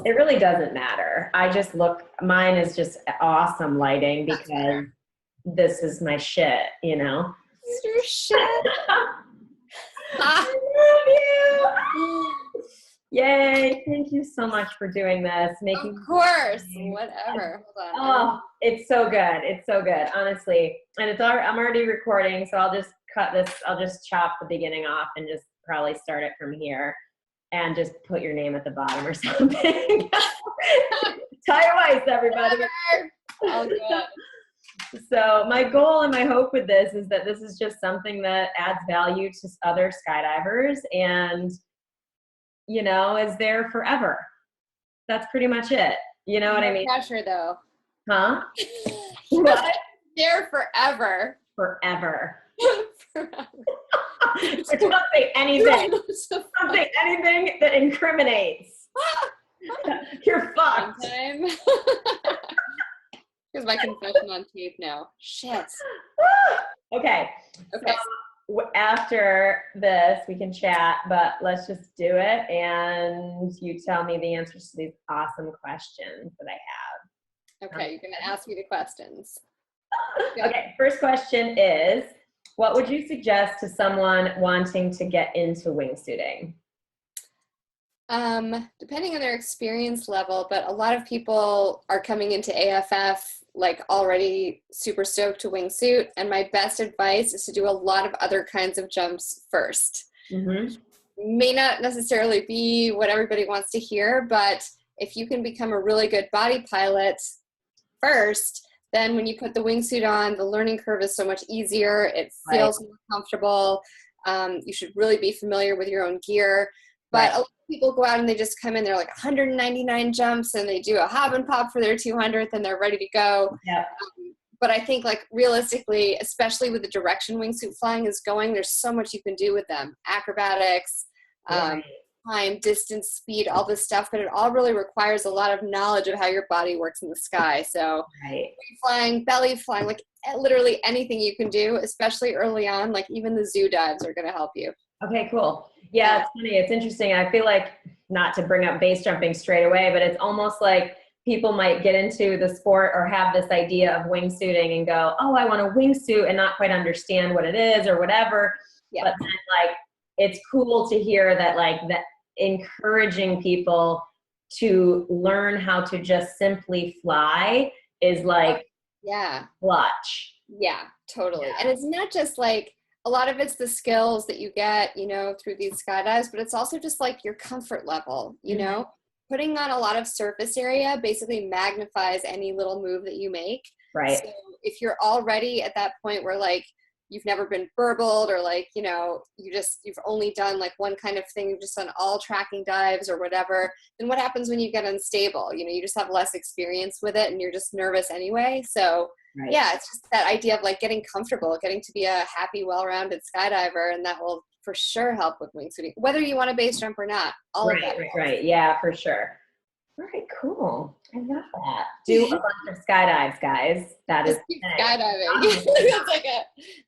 It really doesn't matter. Mine is just awesome lighting because this is my shit, you know? This is your shit. I love you. Yay. Thank you so much for doing this. Of course. Whatever. Hold on. Oh, it's so good. It's so good, honestly. And I'm already recording, so I'll just cut this. I'll just chop the beginning off and just probably start it from here and just put your name at the bottom or something. Taya Weiss, everybody. Oh, good. So my goal and my hope with this is that this is just something that adds value to other skydivers and, you know, is there forever. That's pretty much it. You know what I mean? Pressure, though. Huh? What? There forever. Forever. So don't say anything. Don't say anything that incriminates. You're fucked. Here's my confession on tape now. Shit. Okay. So after this, we can chat, but let's just do it. And you tell me the answers to these awesome questions that I have. Okay, you're going to ask me the questions. Okay, first question is, what would you suggest to someone wanting to get into wingsuiting? Depending on their experience level, but a lot of people are coming into AFF like already super stoked to wingsuit, and my best advice is to do a lot of other kinds of jumps first. Mm-hmm. May not necessarily be what everybody wants to hear, but if you can become a really good body pilot first, then when you put the wingsuit on, the learning curve is so much easier. It feels more comfortable. You should really be familiar with your own gear. But a lot of people go out and they just come in, they're like 199 jumps and they do a hop and pop for their 200th and they're ready to go. Yeah. But I think like realistically, especially with the direction wingsuit flying is going, there's so much you can do with them. Acrobatics, time, distance, speed, all this stuff, but it all really requires a lot of knowledge of how your body works in the sky. So flying, belly flying, like literally anything you can do, especially early on, like even the zoo dives are going to help you. Okay, cool. Yeah, it's funny. It's interesting. I feel like, not to bring up base jumping straight away, but it's almost like people might get into the sport or have this idea of wingsuiting and go, oh, I want a wingsuit, and not quite understand what it is or whatever. Yeah. But then like, it's cool to hear that like that encouraging people to learn how to just simply fly is like, clutch. Yeah, totally. Yeah. And it's not just like, a lot of it's the skills that you get, you know, through these skydives, but it's also just like your comfort level, you know, putting on a lot of surface area basically magnifies any little move that you make. Right. So if you're already at that point where like, you've never been burbled or like, you know, you've only done like one kind of thing, you've just done all tracking dives or whatever, then what happens when you get unstable? You know, you just have less experience with it and you're just nervous anyway. So yeah, it's just that idea of like getting comfortable, getting to be a happy, well-rounded skydiver, and that will for sure help with wingsuiting, whether you want to base jump or not. All of that. Right. Yeah, for sure. All right, cool. I love that. Do a bunch of skydives, guys. That is skydiving. It's like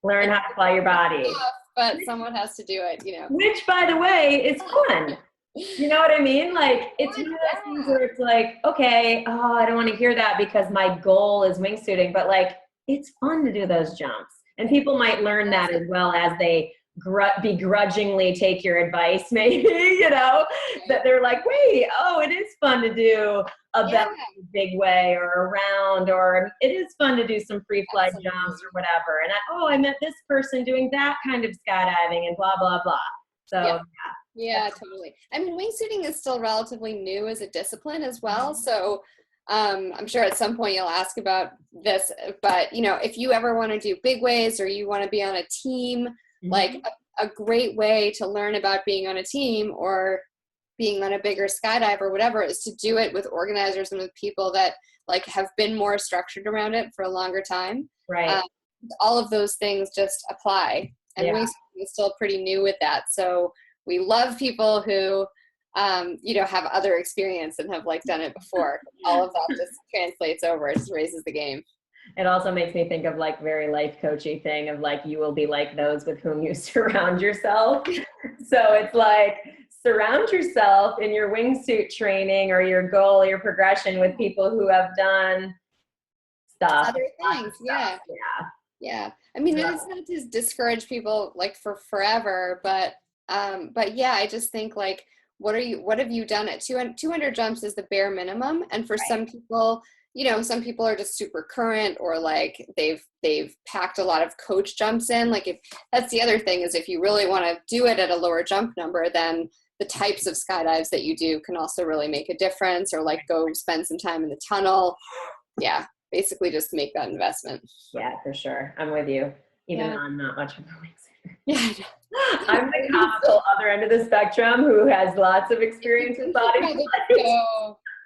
learn how to fly your body. But someone has to do it, you know. Which, by the way, is fun. You know what I mean? Like, it's one of those things where it's like, okay, oh, I don't want to hear that because my goal is wingsuiting, but like, it's fun to do those jumps. And people might learn that as well as they begrudgingly take your advice, maybe, you know, that they're like, wait, oh, it is fun to do a belly big way or a round, or it is fun to do some free flight jumps or whatever. And I met this person doing that kind of skydiving and blah, blah, blah. So, yeah, totally. I mean, wingsuiting is still relatively new as a discipline as well. So I'm sure at some point you'll ask about this, but you know, if you ever want to do big ways or you want to be on a team, like a great way to learn about being on a team or being on a bigger skydive or whatever is to do it with organizers and with people that like have been more structured around it for a longer time. Right. All of those things just apply. And wingsuiting is still pretty new with that. So we love people who, you know, have other experience and have like done it before. All of that just translates over. It just raises the game. It also makes me think of like very life coachy thing of like, you will be like those with whom you surround yourself. So it's like surround yourself in your wingsuit training or your goal, your progression with people who have done stuff. Other things, yeah. Yeah. Yeah. I mean, and it's not to discourage people like for forever, but yeah, I just think like, what have you done at 200 jumps is the bare minimum. And for some people, some people are just super current, or like they've packed a lot of coach jumps in. Like, if that's the other thing, is if you really want to do it at a lower jump number, then the types of skydives that you do can also really make a difference, or like go spend some time in the tunnel. Yeah. Basically just make that investment. Yeah, for sure. I'm with you. Even though I'm not much of a wingsuiter. Yeah. I'm the comical other end of the spectrum who has lots of experience with body flight.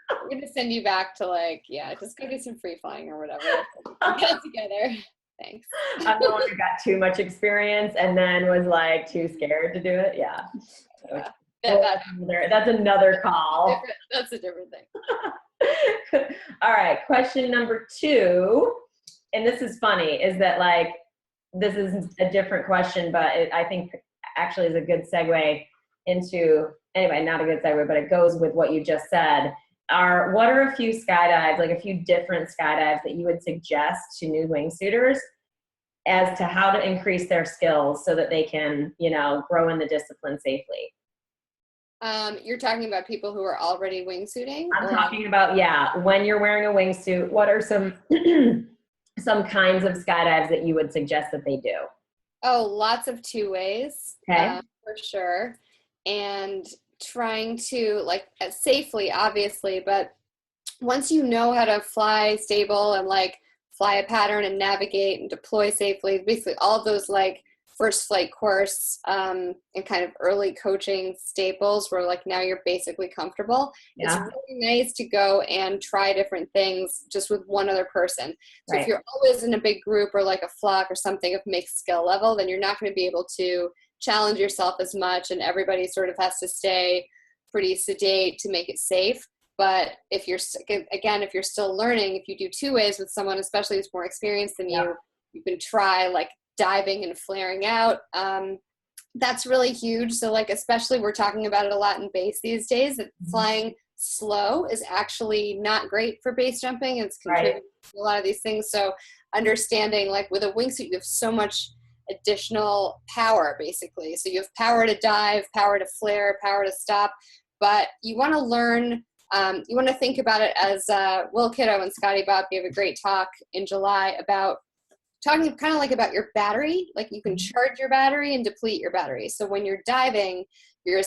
I'm going to send you back to just go do some free flying or whatever. Get it together. Thanks. I'm the one who got too much experience and then was like too scared to do it. Yeah. That's another call. That's a different thing. All right. Question number 2, and this is funny, is that like, this is a different question, but I think actually is a good segue into, anyway, not a good segue, but it goes with what you just said. What are a few skydives, like a few different skydives that you would suggest to new wingsuiters as to how to increase their skills so that they can, grow in the discipline safely? You're talking about people who are already wingsuiting? I'm talking about, when you're wearing a wingsuit, what are some some kinds of skydives that you would suggest that they do? Oh, lots of 2 ways, okay. For sure. And trying to safely, obviously, but once you know how to fly stable and fly a pattern and navigate and deploy safely, basically all of those first flight course and kind of early coaching staples where now you're basically comfortable. Yeah. It's really nice to go and try different things just with one other person. So if you're always in a big group or like a flock or something of mixed skill level, then you're not going to be able to challenge yourself as much, and everybody sort of has to stay pretty sedate to make it safe. But if you're still learning, if you do 2 ways with someone, especially who's more experienced than you can try diving and flaring out. That's really huge. So especially we're talking about it a lot in base these days, that flying slow is actually not great for base jumping. It's contributing to a lot of these things. So understanding with a wingsuit, you have so much additional power basically. So you have power to dive, power to flare, power to stop, but you want to learn, you want to think about it as Will Kiddo and Scotty Bob gave a great talk in July about talking kind of about your battery. You can charge your battery and deplete your battery. So when you're diving, you're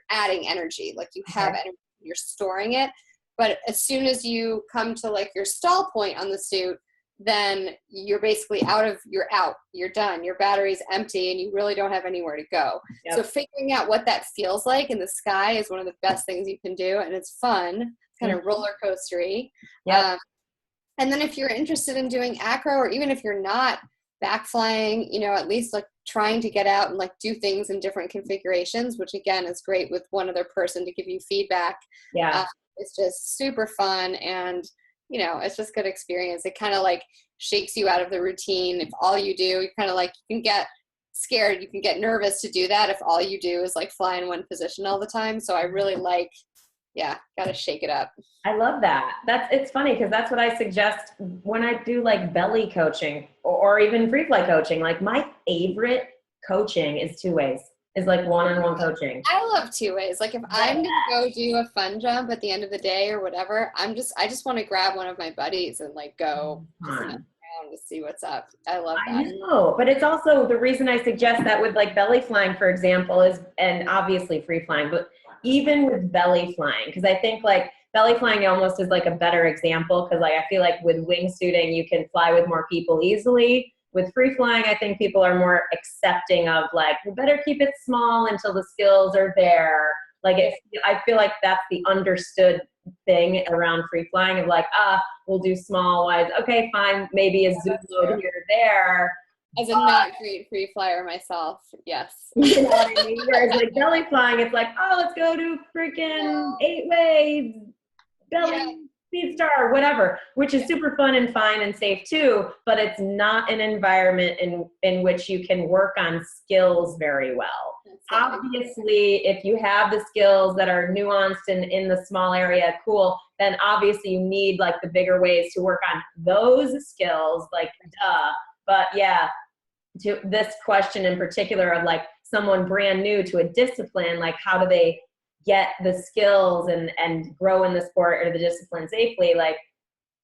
adding energy. You have energy, you're storing it. But as soon as you come to your stall point on the suit, then you're basically you're done. Your battery's empty and you really don't have anywhere to go. Yep. So figuring out what that feels like in the sky is one of the best things you can do. And it's fun, kind of roller coastery. Yep. And then if you're interested in doing acro, or even if you're not back flying, at least trying to get out and do things in different configurations, which again is great with one other person to give you feedback. Yeah. It's just super fun, and it's just good experience. It kind of shakes you out of the routine. If all you do, you kind of you can get scared, you can get nervous to do that if all you do is fly in one position all the time. So I really got to shake it up. I love that. It's funny because that's what I suggest when I do belly coaching or even free flight coaching. My favorite coaching is 2 ways, is one-on-one coaching. I love 2 ways. If I'm going to go do a fun jump at the end of the day or whatever, I just want to grab one of my buddies and go around to see what's up. I love that. I know, but it's also the reason I suggest that with belly flying, for example, is, and obviously free flying, but even with belly flying, because I think belly flying almost is a better example, because I feel with wingsuiting you can fly with more people easily. With free flying, I think people are more accepting of we better keep it small until the skills are there. I feel that's the understood thing around free flying of we'll do small wise. Okay, fine, maybe a zoom load here or there. As a not great free flyer myself, yes. You know what I mean? Whereas belly flying, it's let's go to freaking 8 waves, belly, speed star, whatever, which is super fun and fine and safe too, but it's not an environment in which you can work on skills very well. obviously, if you have the skills that are nuanced and in the small area, cool, then obviously you need like the bigger ways to work on those skills, like duh. But yeah, to this question in particular of like someone brand new to a discipline, like how do they get the skills and grow in the sport or the discipline safely? Like,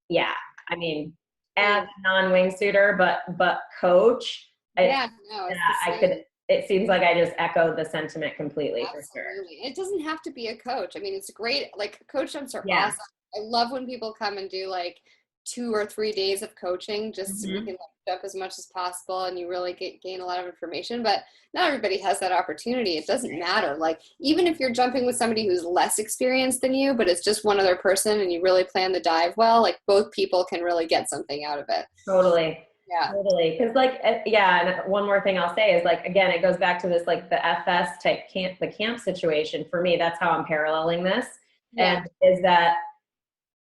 yeah, I mean, as a non-wingsuiter, but coach, it seems like I just echoed the sentiment completely. Absolutely. For sure. It doesn't have to be a coach. I mean, it's great. Like coach jumps are awesome. I love when people come and do like 2 or 3 days of coaching, just so we can like jump as much as possible and you really gain a lot of information. But not everybody has that opportunity. It doesn't matter. Like even if you're jumping with somebody who's less experienced than you, but it's just one other person and you really plan the dive well, like both people can really get something out of it. Totally. Yeah. Totally. Because like, yeah, and one more thing I'll say is like, again, it goes back to this, like the FS type the camp situation. For me, that's how I'm paralleling this. And is that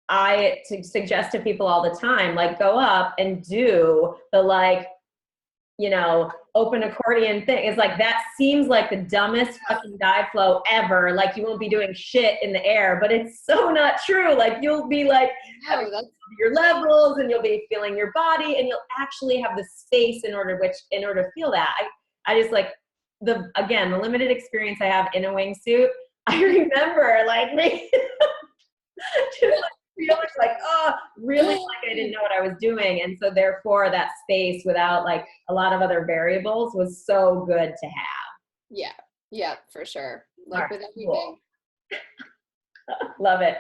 I suggest to people all the time, like go up and do the like, you know, open accordion thing. It's like, that seems like the dumbest fucking dive flow ever. Like you won't be doing shit in the air, but it's so not true. Like you'll be like your levels and you'll be feeling your body and you'll actually have the space in order to feel that. I just like the limited experience I have in a wingsuit. I remember like me just like feeling like, oh, really like I didn't know what I was doing. And so therefore that space without like a lot of other variables was so good to have. Yeah, for sure. Like with everything. Cool. Love it.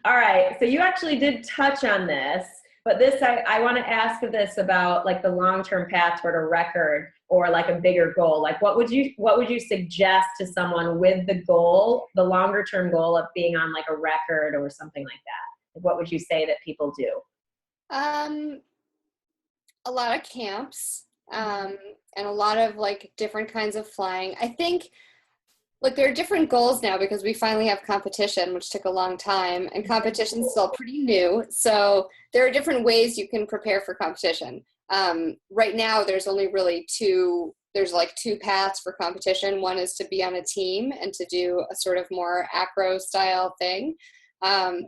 All right. So you actually did touch on this, but this, I want to ask this about like the long-term path toward a record or like a bigger goal. Like what would you suggest to someone with the goal, the longer term goal of being on like a record or something like that? What would you say that people do? A lot of camps, and a lot of like different kinds of flying. I think like there are different goals now because we finally have competition, which took a long time, and competition's still pretty new. So there are different ways you can prepare for competition. Right now there's only really there's like 2 paths for competition. One is to be on a team and to do a sort of more acro style thing.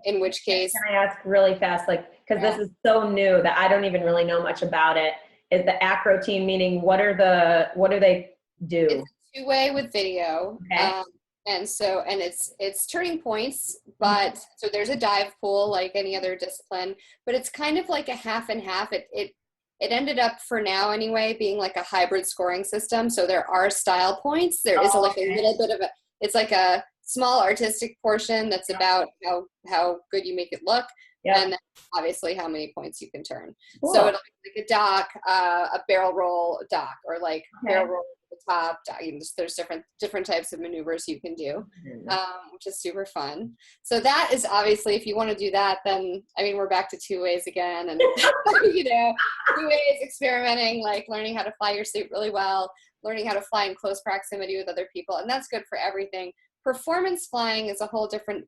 In which case, can I ask really fast, like, because this is so new that I don't even really know much about it. Is the acro team meaning what do they do? It's a 2-way with video. Okay. And it's turning points, but so there's a dive pool like any other discipline, but it's kind of like a half and half. It ended up for now anyway being like a hybrid scoring system. So there are style points. There is a little bit of it's like a small artistic portion that's about how good you make it look, and then obviously how many points you can turn. Cool. So it'll be like a dock, a barrel roll dock, or like barrel roll to the top. There's different types of maneuvers you can do, which is super fun. So that is obviously, if you want to do that, then I mean we're back to 2 ways again, and 2 ways experimenting, like learning how to fly your suit really well, learning how to fly in close proximity with other people, and that's good for everything. Performance flying is a whole different,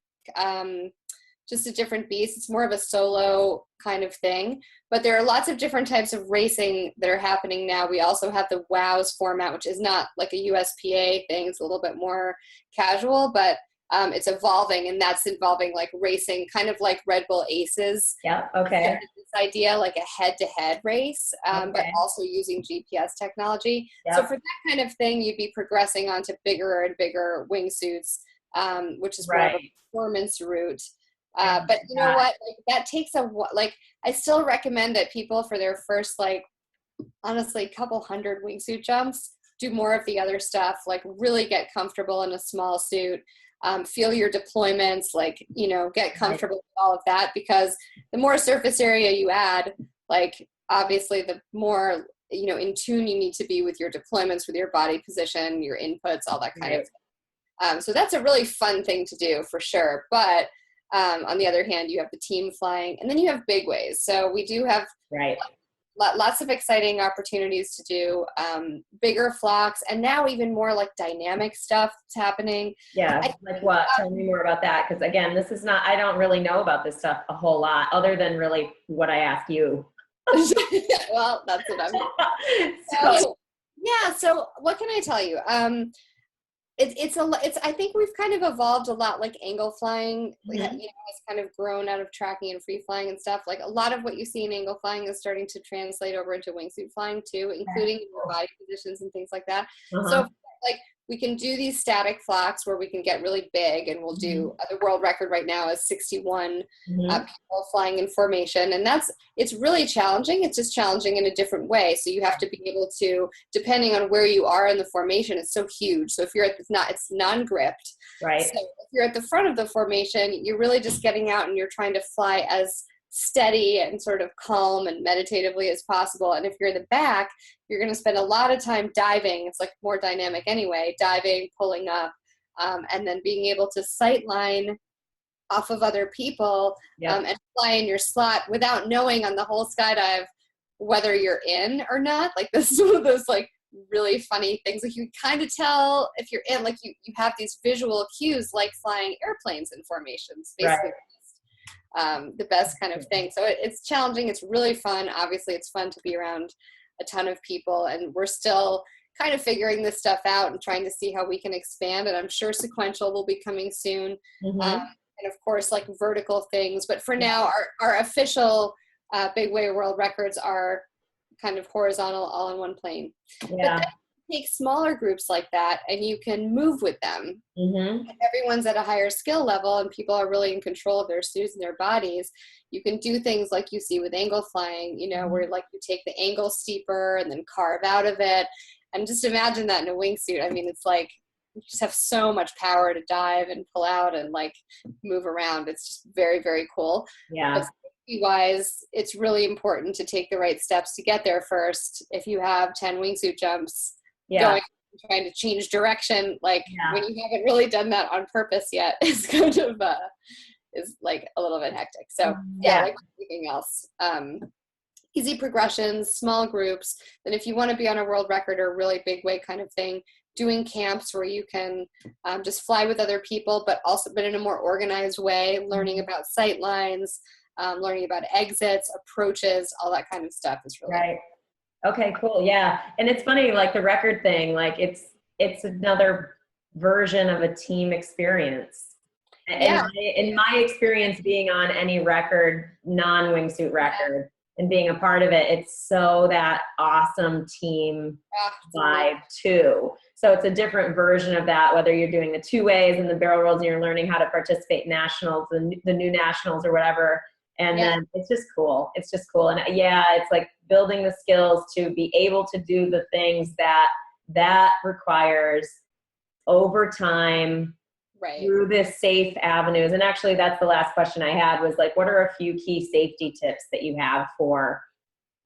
just a different beast. It's more of a solo kind of thing, but there are lots of different types of racing that are happening now. We also have the WOWs format, which is not like a USPA thing. It's a little bit more casual, but it's evolving, and that's involving like racing, kind of like Red Bull Aces. Yeah. Okay. This idea like a head-to-head race, but also using GPS technology. Yep. So for that kind of thing, you'd be progressing onto bigger and bigger wingsuits, which is more of a performance route. But you know what? Like, that takes I still recommend that people for their first, like, honestly, couple hundred wingsuit jumps, do more of the other stuff, like really get comfortable in a small suit. Feel your deployments, like, get comfortable with all of that, because the more surface area you add, like, obviously the more, in tune you need to be with your deployments, with your body position, your inputs, all that kind of thing. So that's a really fun thing to do for sure. But on the other hand, you have the team flying, and then you have big ways. So we do have lots of exciting opportunities to do bigger flocks, and now even more like dynamic stuff that's happening. Yeah, like what? Tell me more about that, because again, I don't really know about this stuff a whole lot, other than really what I asked you. Well, that's what I'm so what can I tell you? it's I think we've kind of evolved a lot, like angle flying, you know, Mhm. has kind of grown out of tracking and free flying and stuff. Like a lot of what you see in angle flying is starting to translate over into wingsuit flying too, including your body positions and things like that. So Uh-huh. like we can do these static flocks where we can get really big, and we'll Mhm. do the world record right now is 61 Mhm. people flying in formation, and it's really challenging. It's just challenging in a different way. So you have to be able to, depending on where you are in the formation, it's so huge. So if you're at it's non-gripped. Right. So if you're at the front of the formation, you're really just getting out and you're trying to fly as steady and sort of calm and meditatively as possible. And if you're in the back, you're going to spend a lot of time diving. It's like more dynamic anyway, diving, pulling up, and then being able to sight line off of other people, Yep. and fly in your slot without knowing on the whole skydive whether you're in or not. Like this is one of those like really funny things. Like you kind of tell if you're in, like you have these visual cues like flying airplanes in formations, basically. Right. The best kind of thing. So it's challenging. It's really fun. Obviously, it's fun to be around a ton of people, and we're still kind of figuring this stuff out and trying to see how we can expand. And I'm sure sequential will be coming soon. Mhm. And of course, like vertical things. But for Yeah. now, our official big wave world records are kind of horizontal, all in one plane. But Yeah. then you take smaller groups like that, and you can move with them. Mhm. If everyone's at a higher skill level and people are really in control of their suits and their bodies, you can do things like you see with angle flying, you know, where like you take the angle steeper and then carve out of it. And just imagine that in a wingsuit. I mean, it's like you just have so much power to dive and pull out and like move around. It's just very, very cool. But Yeah. safety wise, it's really important to take the right steps to get there first. If you have 10 wingsuit jumps Yeah. going, trying to change direction, like Yeah. when you haven't really done that on purpose yet, is kind of is like a little bit hectic. So yeah, Yeah. like anything else, easy progressions, small groups. Then if you want to be on a world record or really big way kind of thing, doing camps where you can just fly with other people, but in a more organized way, learning about sight lines, learning about exits, approaches, all that kind of stuff is really Right. Okay, cool. Yeah. And it's funny, like the record thing, like it's another version of a team experience. And yeah. in my experience being on any record, non-wingsuit record, and being a part of it, it's so that awesome team vibe too. So it's a different version of that, whether you're doing the two ways in the barrel rolls and you're learning how to participate in nationals, the new nationals or whatever. And then it's just cool. It's just cool. And yeah, it's like building the skills to be able to do the things that requires over time through this safe avenues. And actually that's the last question I had was like, what are a few key safety tips that you have for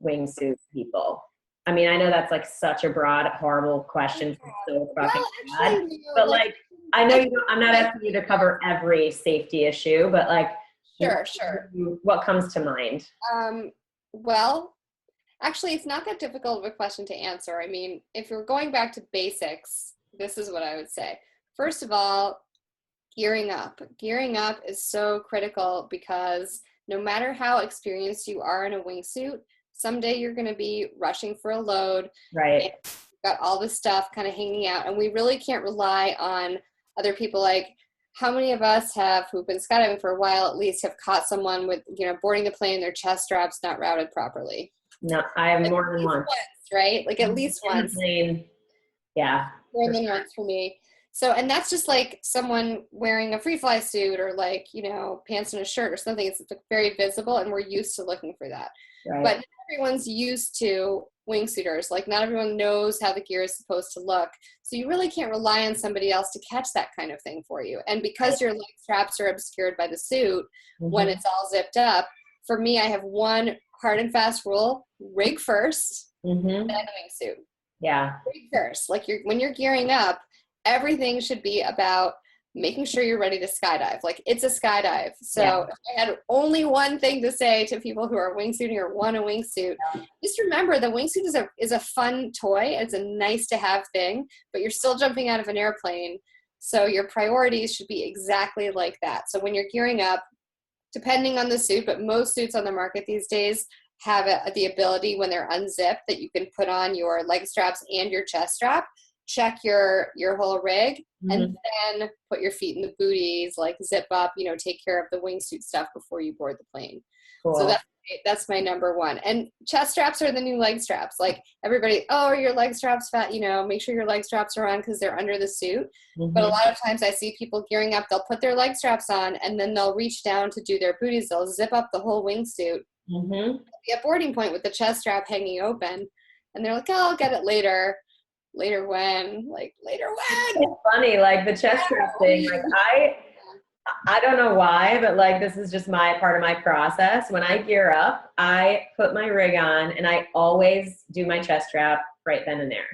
wingsuit people? I mean, I know that's like such a broad, horrible question. So fucking bad. But like, I know I'm not asking you to cover every safety issue, but like, Sure. what comes to mind? Well, actually, it's not that difficult of a question to answer. I mean, if you're going back to basics, this is what I would say. First of all, gearing up. Gearing up is so critical because no matter how experienced you are in a wingsuit, someday you're going to be rushing for a load. Right. And you've got all this stuff kind of hanging out, and we really can't rely on other people. Like, how many of us who've been skydiving for a while at least, have caught someone with, boarding the plane, their chest straps not routed properly? No, I have Like, more than once. Right? Like at least In the once. plane. Yeah. More than once for me. So, and that's just like someone wearing a free fly suit or like, pants and a shirt or something. It's like very visible, and we're used to looking for that. Right. But not everyone's used to wingsuiters. Like not everyone knows how the gear is supposed to look. So you really can't rely on somebody else to catch that kind of thing for you. And because your leg straps are obscured by the suit when it's all zipped up, for me, I have one hard and fast rule: rig first, then a wingsuit. Yeah. Rig first. Like when you're gearing up, everything should be about making sure you're ready to skydive. Like it's a skydive. So if I had only one thing to say to people who are wingsuiting or want a wingsuit, just remember the wingsuit is a fun toy. It's a nice to have thing, but you're still jumping out of an airplane. So your priorities should be exactly like that. So when you're gearing up, depending on the suit, but most suits on the market these days have the ability when they're unzipped that you can put on your leg straps and your chest strap. check your whole rig, and Mhm. then put your feet in the booties, like zip up, take care of the wingsuit stuff before you board the plane. So Cool. that's my number one. And chest straps are the new leg straps. Like everybody, oh, are your leg straps fat? Make sure your leg straps are on because they're under the suit. But a Mhm. lot of times I see people gearing up, they'll put their leg straps on and then they'll reach down to do their booties. They'll zip up the whole wingsuit, Mhm. be at boarding point with the chest strap hanging open. And they're like, oh, I'll get it later. Later when? Like, later when? It's funny, like the chest strap thing. Like I don't know why, but like this is just my part of my process. When I gear up, I put my rig on and I always do my chest strap right then and there.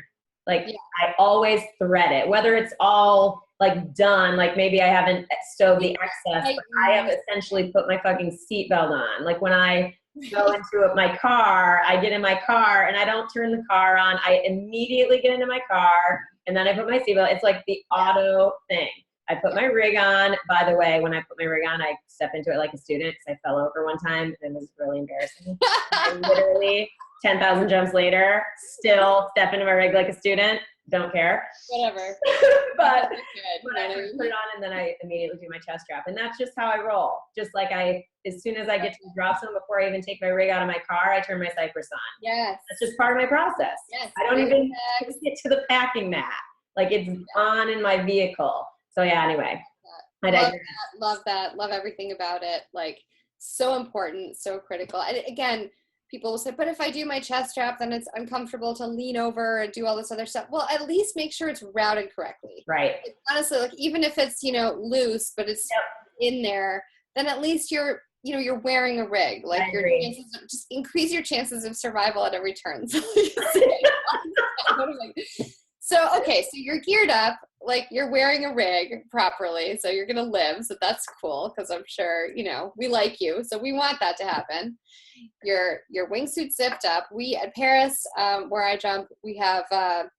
Like Yeah. I always thread it, whether it's all like done, like maybe I haven't stowed the excess, but I have essentially put my fucking seatbelt on. Like when I go into my car, I get in my car and I don't turn the car on. I immediately get into my car and then I put my seatbelt. It's like the auto thing. I put my rig on. By the way, when I put my rig on, I step into it like a student because I fell over one time and it was really embarrassing. I literally, 10,000 jumps later, still step into my rig like a student. Don't care. Whatever. But Good. I put it on and then I immediately do my chest strap. And that's just how I roll. Just like as soon as I get to the drop zone, before I even take my rig out of my car, I turn my Cypress on. Yes. That's just part of my process. Yes. I don't even get to the packing mat. Like it's on in my vehicle. So yeah, anyway. Love that. Love everything about it. Like so important, so critical. And again, people will say, but if I do my chest strap, then it's uncomfortable to lean over and do all this other stuff. Well, at least make sure it's routed correctly. Right. Like, honestly, like even if it's, loose, but it's in there, then at least you're wearing a rig. Like your chances just increase your chances of survival at every turn. So, okay, so you're geared up, like you're wearing a rig properly, so you're going to live, so that's cool, because I'm sure, we like you, so we want that to happen. Your wingsuit zipped up. We, at Paris, where I jump, we have a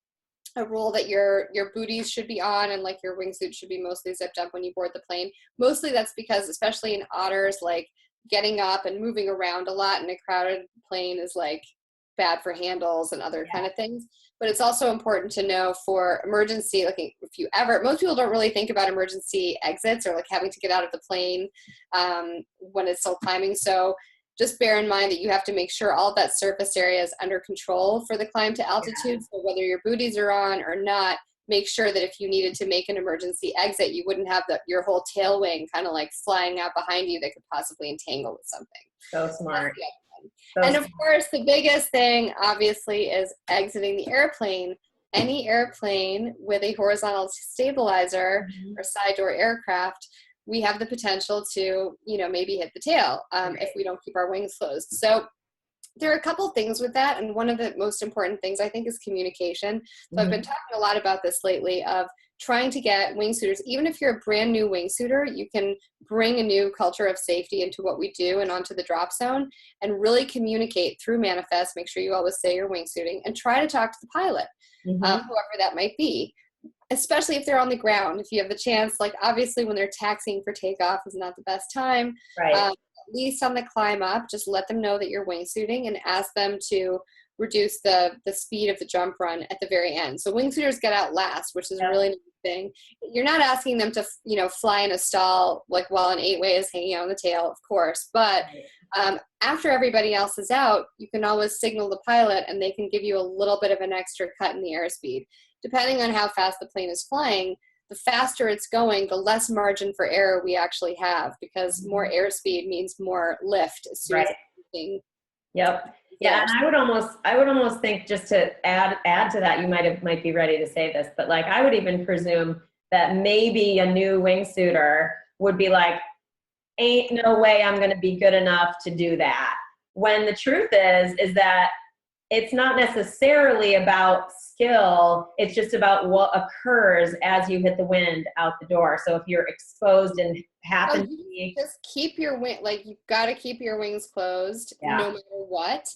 rule that your booties should be on and like your wingsuit should be mostly zipped up when you board the plane. Mostly that's because, especially in otters, like getting up and moving around a lot in a crowded plane is like bad for handles and other kind of things. But it's also important to know for emergency, like most people don't really think about emergency exits or like having to get out of the plane when it's still climbing. So just bear in mind that you have to make sure all of that surface area is under control for the climb to altitude. So whether your booties are on or not, make sure that if you needed to make an emergency exit, you wouldn't have your whole tail wing kind of like flying out behind you that could possibly entangle with something. So smart. And of course, the biggest thing, obviously, is exiting the airplane. Any airplane with a horizontal stabilizer or side door aircraft, we have the potential to, maybe hit the tail if we don't keep our wings closed. So there are a couple things with that. And one of the most important things, I think, is communication. So I've been talking a lot about this lately of trying to get wingsuiters, even if you're a brand new wingsuiter, you can bring a new culture of safety into what we do and onto the drop zone and really communicate through manifest. Make sure you always say you're wingsuiting and try to talk to the pilot, whoever that might be, especially if they're on the ground. If you have the chance, like obviously when they're taxiing for takeoff is not the best time. Right. At least on the climb up, just let them know that you're wingsuiting and ask them to reduce the speed of the jump run at the very end. So wingsuiters get out last, which is a really nice thing. You're not asking them to, fly in a stall like while an 8-way is hanging out on the tail, of course. But after everybody else is out, you can always signal the pilot and they can give you a little bit of an extra cut in the airspeed. Depending on how fast the plane is flying, the faster it's going, the less margin for error we actually have, because more airspeed means more lift as soon as everything. Yep. Yeah, and I would almost think, just to add to that, you might be ready to say this, but like I would even presume that maybe a new wingsuiter would be like, ain't no way I'm going to be good enough to do that. When the truth is that it's not necessarily about skill. It's just about what occurs as you hit the wind out the door. So if you're exposed and happen to be, just keep your wing, like you've got to keep your wings closed no matter what.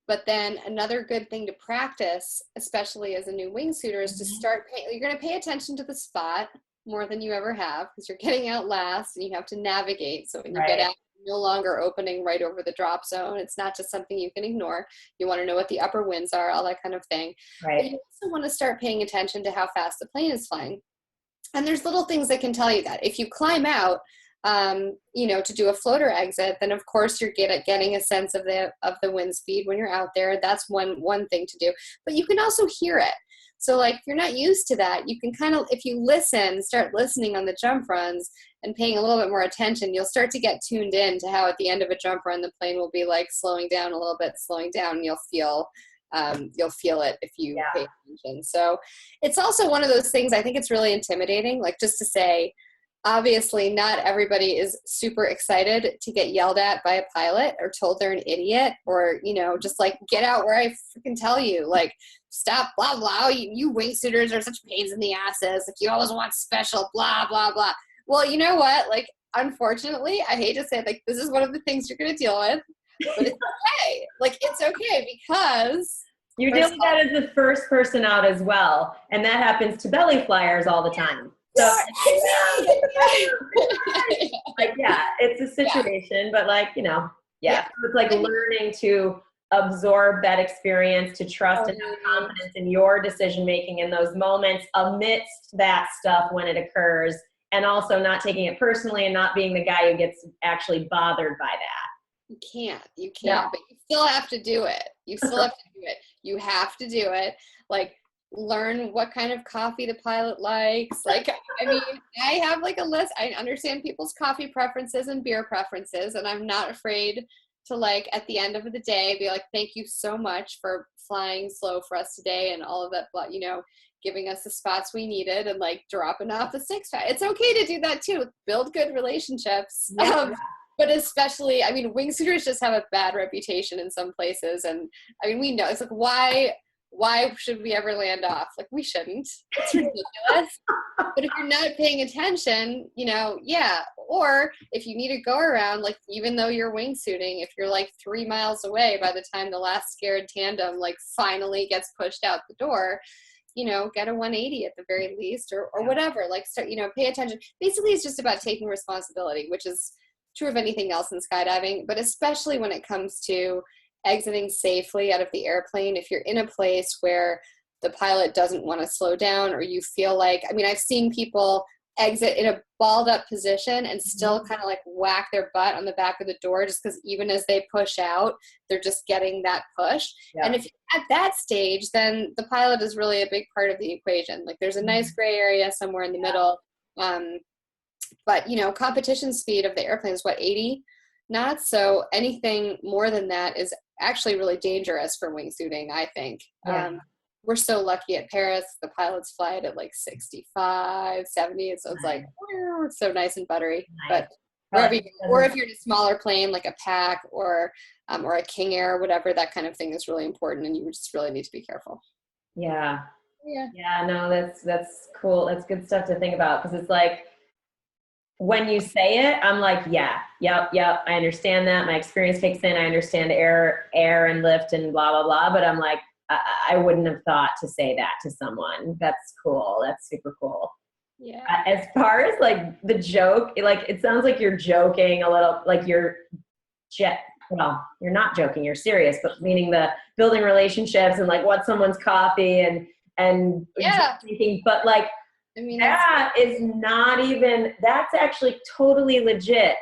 But then another good thing to practice, especially as a new wingsuiter, is to start you're going to pay attention to the spot more than you ever have, because you're getting out last and you have to navigate. So when you get out, no longer opening right over the drop zone. It's not just something you can ignore. You want to know what the upper winds are, all that kind of thing. Right. But you also want to start paying attention to how fast the plane is flying. And there's little things that can tell you that. If you climb out, to do a floater exit, then of course you're getting a sense of the wind speed when you're out there. That's one thing to do. But you can also hear it. So like if you're not used to that, you can kind of, if you start listening on the jump runs and paying a little bit more attention, you'll start to get tuned in to how at the end of a jump run, the plane will be like slowing down a little bit, and you'll feel it if you pay attention. So it's also one of those things, I think it's really intimidating, like just to say, obviously not everybody is super excited to get yelled at by a pilot or told they're an idiot or, just like get out where I freaking tell you, like stop, blah, blah, you wingsuiters are such pains in the asses, like you always want special, blah, blah, blah. Well, you know what, like unfortunately, I hate to say it, like this is one of the things you're going to deal with, but it's okay. Like it's okay because you deal with that as the first person out as well. And that happens to belly flyers all the time. So, it's a situation, but so it's like learning to absorb that experience, to trust and have confidence in your decision-making in those moments amidst that stuff when it occurs, and also not taking it personally and not being the guy who gets actually bothered by that. You can't, but you still have to do it. You have to do it. Like, learn what kind of coffee the pilot likes. Like, I mean, I have like a list. I understand people's coffee preferences and beer preferences, and I'm not afraid to like at the end of the day be like, thank you so much for flying slow for us today and all of that, giving us the spots we needed and like dropping off the six pack. It's okay to do that too. Build good relationships. But especially, I mean, wingsuiters just have a bad reputation in some places, and I mean, we know it's like why should we ever land off? Like, we shouldn't. It's ridiculous. But if you're not paying attention, or if you need to go around, like, even though you're wingsuiting, if you're like 3 miles away by the time the last scared tandem, like, finally gets pushed out the door, get a 180 at the very least, or whatever. Like, start, pay attention. Basically, it's just about taking responsibility, which is true of anything else in skydiving, but especially when it comes to exiting safely out of the airplane. If you're in a place where the pilot doesn't want to slow down, or you feel like, I mean, I've seen people exit in a balled up position and still kind of like whack their butt on the back of the door, just because even as they push out, they're just getting that push. And if you're at that stage, then the pilot is really a big part of the equation. Like, there's a nice gray area somewhere in the middle. But competition speed of the airplane is 80 knots. So anything more than that is actually really dangerous for wingsuiting, I think. We're so lucky at Paris. The pilots fly it at like 65, 70. So it's like, it's so nice and buttery. But or if you're in a smaller plane, like a Pac or a King Air or whatever, that kind of thing is really important. And you just really need to be careful. Yeah, no, that's cool. That's good stuff to think about. Cause it's like, when you say it, I'm like, yep, I understand that. My experience takes in, I understand air and lift and blah, blah, blah. But I'm like, I wouldn't have thought to say that to someone. That's cool. That's super cool. Yeah. As far as like the joke, like, it sounds like you're joking a little, like you're not joking, you're serious, but meaning the building relationships and like what's someone's coffee and thinking, but like, I mean, that's actually totally legit.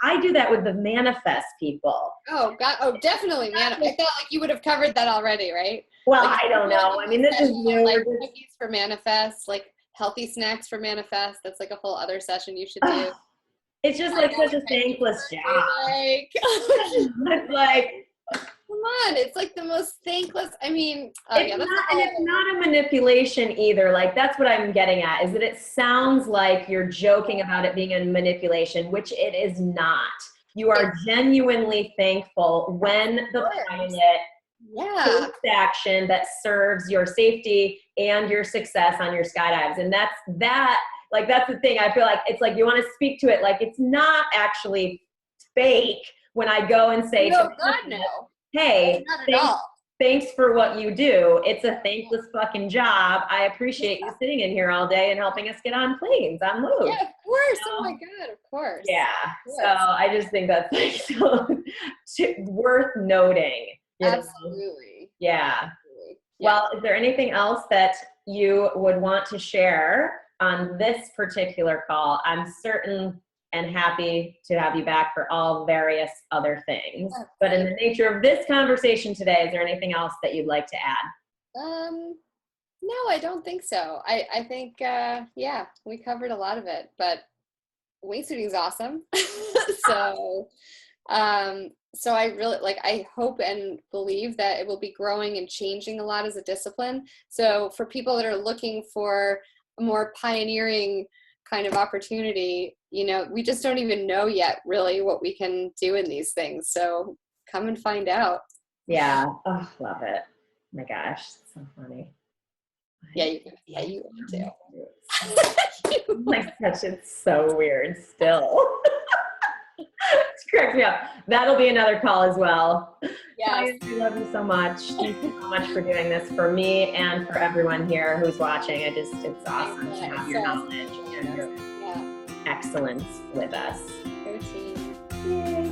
I do that with the manifest people. Oh, God. Oh, definitely. I thought like you would have covered that already, right? Well, like, I don't know. I mean, this is new. Like cookies for manifest, like healthy snacks for manifest. That's like a whole other session you should do. It's just like such a thankless job. It's like, come on, it's like the most thankless. I mean, it's not a manipulation either. Like, that's what I'm getting at, is that it sounds like you're joking about it being a manipulation, which it is not. You are genuinely thankful when the pilot takes action that serves your safety and your success on your skydives. And that's the thing. I feel like it's like you want to speak to it like it's not actually fake when I go and say, no, God, no. hey, not at all. thanks for what you do. It's a thankless fucking job. I appreciate you sitting in here all day and helping us get on planes, on move. Yeah, of course. Oh my God, of course. Yeah. Of So course. I just think that's like so worth noting. You know? Absolutely. Yeah. Absolutely. Yeah. Well, is there anything else that you would want to share on this particular call? I'm certain and happy to have you back for all various other things. But in the nature of this conversation today, is there anything else that you'd like to add? No, I don't think so. I think, yeah, we covered a lot of it, but wingsuiting is awesome. So, so I really I hope and believe that it will be growing and changing a lot as a discipline. So for people that are looking for a more pioneering kind of opportunity, we just don't even know yet really what we can do in these things. So come and find out. Yeah. Oh, love it. Oh my gosh, so funny. Yeah, you will too. Like such, it's so weird still. It cracks me up. That'll be another call as well. Yes. Taya, I love you so much. Thank you so much for doing this for me and for everyone here who's watching. It's awesome to have your knowledge and your excellence with us. Go team. Yay.